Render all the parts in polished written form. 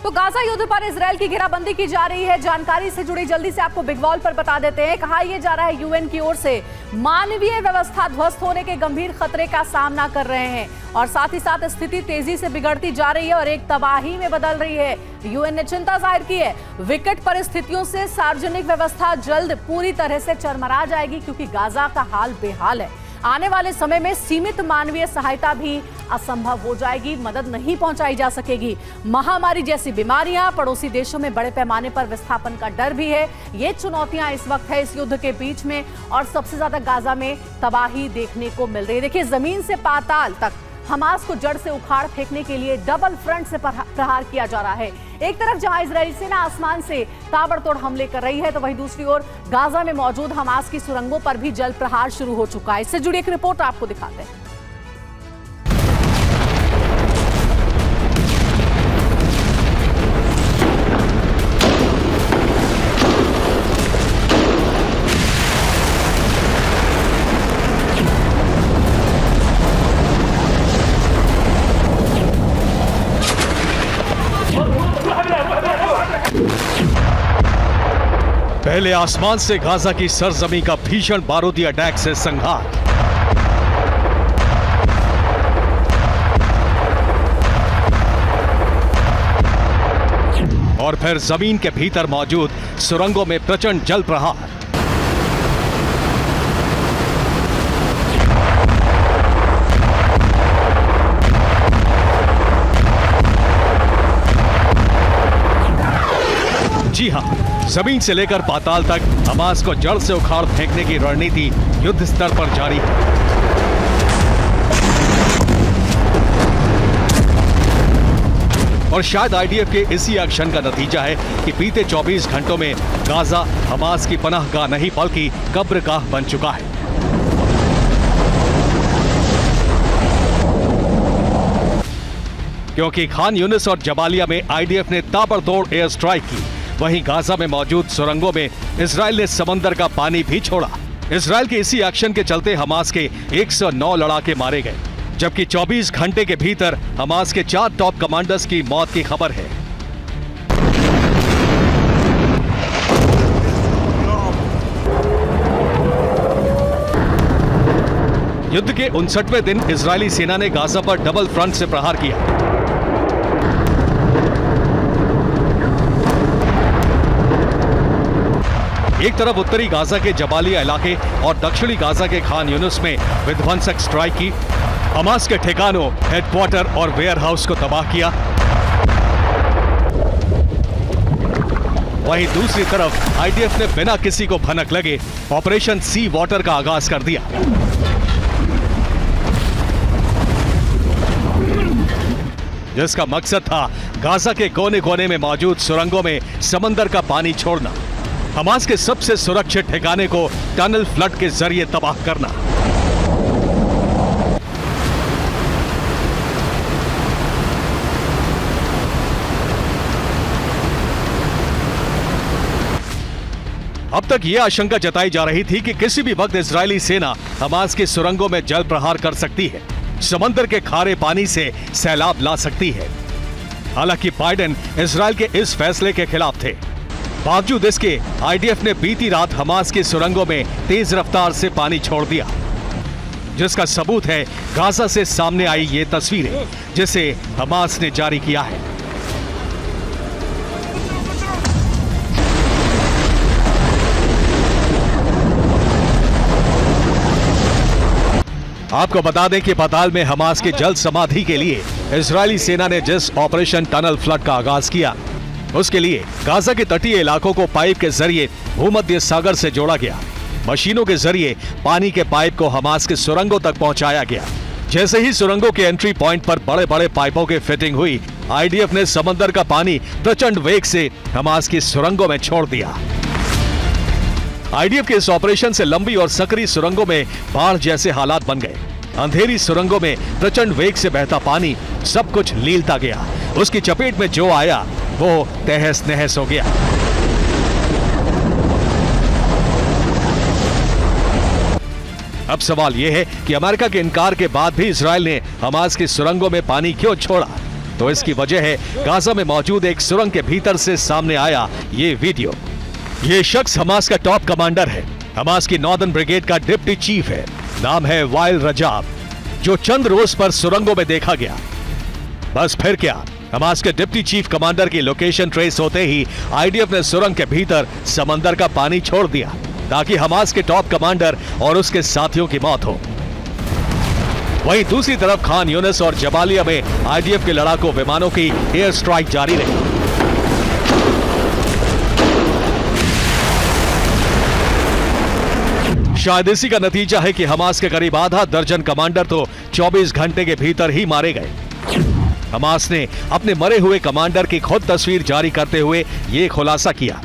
तो गाजा युद्ध पर इजरायल की घेराबंदी की जा रही है। जानकारी से जुड़ी जल्दी से आपको बिग वॉल पर बता देते हैं। कहा यह जा रहा है यूएन की ओर से मानवीय व्यवस्था ध्वस्त होने के गंभीर खतरे का सामना कर रहे हैं और साथ ही साथ स्थिति तेजी से बिगड़ती जा रही है और एक तबाही में बदल रही है। यूएन ने चिंता जाहिर की है विकट परिस्थितियों से सार्वजनिक व्यवस्था जल्द पूरी तरह से चरमरा जाएगी क्योंकि गाजा का हाल बेहाल है। आने वाले समय में सीमित मानवीय सहायता भी असंभव हो जाएगी, मदद नहीं पहुंचाई जा सकेगी। महामारी जैसी बीमारियां, पड़ोसी देशों में बड़े पैमाने पर विस्थापन का डर भी है। ये चुनौतियां इस वक्त है इस युद्ध के बीच में और सबसे ज्यादा गाजा में तबाही देखने को मिल रही है। देखिए, जमीन से पाताल तक हमास को जड़ से उखाड़ फेंकने के लिए डबल फ्रंट से प्रहार किया जा रहा है। एक तरफ जहां इजरायली सेना आसमान से ताबड़तोड़ हमले कर रही है तो वहीं दूसरी ओर गाजा में मौजूद हमास की सुरंगों पर भी जल प्रहार शुरू हो चुका है। इससे जुड़ी एक रिपोर्ट आपको दिखाते हैं। पहले आसमान से गाजा की सरजमी का भीषण बारूदी अटैक से संघार, और फिर जमीन के भीतर मौजूद सुरंगों में प्रचंड जल प्रहार। जी हां, जमीन से लेकर पाताल तक हमास को जड़ से उखाड़ फेंकने की रणनीति युद्ध स्तर पर जारी है। और शायद आईडीएफ के इसी एक्शन का नतीजा है कि बीते 24 घंटों में गाजा हमास की पनाहगाह नहीं बल्कि कब्रगाह बन चुका है। क्योंकि खान यूनिस और जबालिया में आईडीएफ ने ताबड़तोड़ एयर स्ट्राइक की, वहीं गाजा में मौजूद सुरंगों में इजराइल ने समंदर का पानी भी छोड़ा। इजराइल के इसी एक्शन के चलते हमास के 109 लड़ाके मारे गए, जबकि 24 घंटे के भीतर हमास के 4 टॉप कमांडर्स की मौत की खबर है। युद्ध के 59वें दिन इजरायली सेना ने गाजा पर डबल फ्रंट से प्रहार किया। एक तरफ उत्तरी गाजा के जबालिया इलाके और दक्षिणी गाजा के खान यूनिस में विध्वंसक स्ट्राइक की, हमास के ठिकानों, हेडक्वार्टर और वेयरहाउस को तबाह किया। वहीं दूसरी तरफ आईडीएफ ने बिना किसी को भनक लगे ऑपरेशन सी वाटर का आगाज कर दिया। जिसका मकसद था गाजा के कोने कोने में मौजूद सुरंगों में समंदर का पानी छोड़ना, हमास के सबसे सुरक्षित ठिकाने को टनल फ्लड के जरिए तबाह करना। अब तक यह आशंका जताई जा रही थी कि किसी भी वक्त इजरायली सेना हमास की सुरंगों में जल प्रहार कर सकती है, समंदर के खारे पानी से सैलाब ला सकती है। हालांकि बाइडेन इजरायल के इस फैसले के खिलाफ थे। बावजूद इसके आईडीएफ ने बीती रात हमास की सुरंगों में तेज रफ्तार से पानी छोड़ दिया, जिसका सबूत है गाजा से सामने आई ये तस्वीरें जिसे हमास ने जारी किया है। आपको बता दें कि पाताल में हमास के जल समाधि के लिए इजरायली सेना ने जिस ऑपरेशन टनल फ्लड का आगाज किया, उसके लिए गाजा के तटीय इलाकों को पाइप के जरिए भूमध्य सागर से जोड़ा गया। मशीनों के जरिए पानी के पाइप को हमास के सुरंगों तक पहुंचाया गया। जैसे ही सुरंगों के एंट्री पॉइंट पर बड़े बड़े पाइपों की फिटिंग हुई, आईडीएफ ने समंदर का पानी प्रचंड वेग से हमास की सुरंगों में छोड़ दिया। आईडीएफ के इस ऑपरेशन से लंबी और सकरी सुरंगों में बाढ़ जैसे हालात बन गए। अंधेरी सुरंगों में प्रचंड वेग से बहता पानी सब कुछ लीलता गया। उसकी चपेट में जो आया वो तहस नहस हो गया। अब सवाल यह है कि अमेरिका के इनकार के बाद भी इजरायल ने हमास की सुरंगों में पानी क्यों छोड़ा। तो इसकी वजह है गाजा में मौजूद एक सुरंग के भीतर से सामने आया ये वीडियो। ये शख्स हमास का टॉप कमांडर है, हमास की नॉर्दर्न ब्रिगेड का डिप्टी चीफ है। नाम है वाइल रजाब, जो चंद रोज पर सुरंगों में देखा गया। बस फिर क्या, हमास के डिप्टी चीफ कमांडर की लोकेशन ट्रेस होते ही आईडीएफ ने सुरंग के भीतर समंदर का पानी छोड़ दिया ताकि हमास के टॉप कमांडर और उसके साथियों की मौत हो। वहीं दूसरी तरफ खान यूनिस और जबालिया में आईडीएफ के लड़ाकू विमानों की एयर स्ट्राइक जारी रही। शायद इसी का नतीजा है कि हमास के करीब आधा दर्जन कमांडर तो 24 घंटे के भीतर ही मारे गए। हमास ने अपने मरे हुए कमांडर की खुद तस्वीर जारी करते हुए यह खुलासा किया।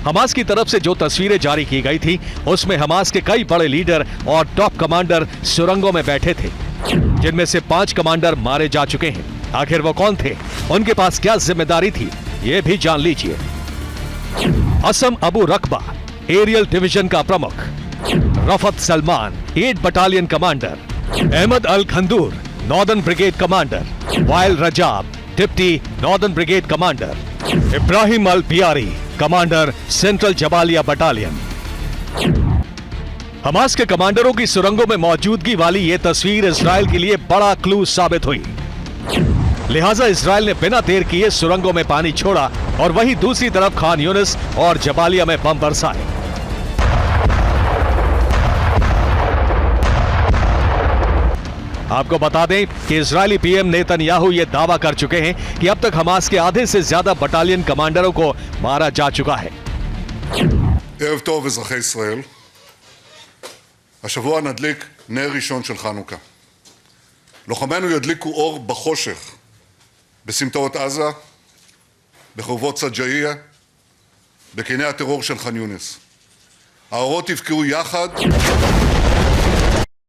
हमास की तरफ से जो तस्वीरें जारी की गई थी उसमें हमास के कई बड़े लीडर और टॉप कमांडर सुरंगों में बैठे थे, जिनमें से 5 कमांडर मारे जा चुके हैं। आखिर वो कौन थे, उनके पास क्या जिम्मेदारी थी, ये भी जान लीजिए। असम अबू रकबा एरियल डिवीजन का प्रमुख, Rafat Salman 8 battalion commander, Ahmed Al Khandour northern brigade commander, Wael Rajab deputy northern brigade commander, Ibrahim Al Biyari commander central Jabalia battalion. Hamas के कमांडरों की सुरंगों में मौजूदगी वाली यह तस्वीर इजराइल के लिए बड़ा क्लू साबित हुई। लिहाजा इजराइल ने बिना देर किए सुरंगों में पानी छोड़ा और वहीं दूसरी तरफ खान यूनिस और जबालिया में बम बरसाए। आपको बता दें कि इजरायली पीएम नेतन्याहू ये दावा कर चुके हैं कि अब तक हमास के आधे से ज्यादा बटालियन कमांडरों को मारा जा चुका है। ערב טוב, אזרחי ישראל. השבוע נדליק נר ראשון של חנוכה. לוחמינו ידליקו אור בחושך, בסמטאות עזה, בחורבות סג'אעיה, בקיני הטרור של ח'אן יונס. האורות יבקעו יחד